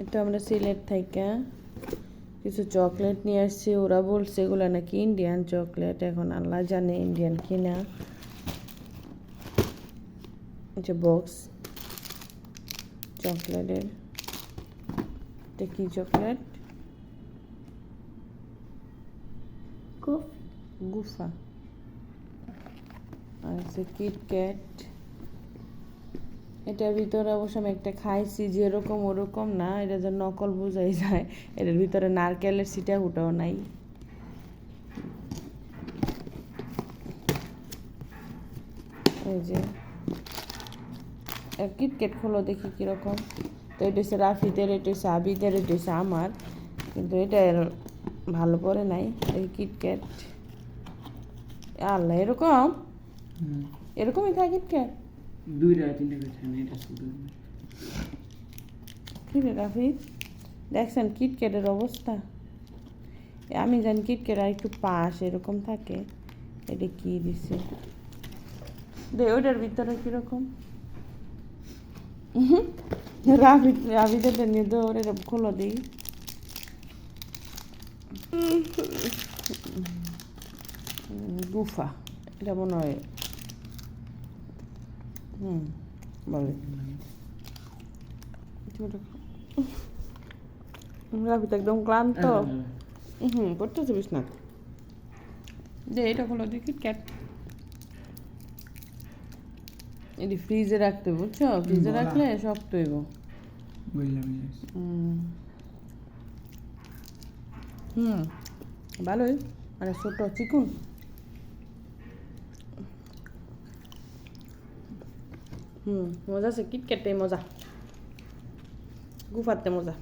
এটা আমরা সিলেট থেকে কিছু চকলেট নিয়ে আসছি। ওরা বলছে এগুলো নাকি ইন্ডিয়ান চকলেট, এখন আল্লাহ জানে ইন্ডিয়ান কিনা। এটা বক্স চকলেটের। এটা কি চকলেট? গুফা। আর আছে কিটক্যাট। এটার ভিতরে অবশ্য আমি একটা খাইছি, যেরকম ওরকম না, এটা যে নকল বোঝাই যায়। এটার ভিতরে নারকেলের সিটা উঠাও নাই। এই যে কিটক্যাট খোলো দেখি কিরকম। তো এটা হচ্ছে রাফিদের, এটা হচ্ছে আবিদের, এটা হচ্ছে আমার, কিন্তু এটা ভালো পড়ে নাই। এই কিটক্যাট আল্লাহ এরকম এরকমই থাকে কিটক্যাট। দুইটা তিনটা করে থাকে না, এটা শুধু কি রে রাফিদ, দেখছেন কিটক্যাটের অবস্থা? আমি জানি কিটক্যাট আর একটু পাশ এরকম থাকে। এটা কি দিছে দে, ওইটার ভিতরে কিরকম? রাফিদের নিয়ে দৌড়ে খোলো দিই। গুফা, এটা মনে হয় বলে রাফিদ একদম ক্লান্ত। পড়তেছে বিছনা। দে এটা খোলো দিই কিটক্যাট। এটি ফ্রিজে রাখতে, বুঝছো? ফ্রিজে রাখলে শক্ত হইব। ভালোই, মানে ছোট চিকুন। মজা আছে, কিটক্যাটটাই মজা, গুফাতে মজা।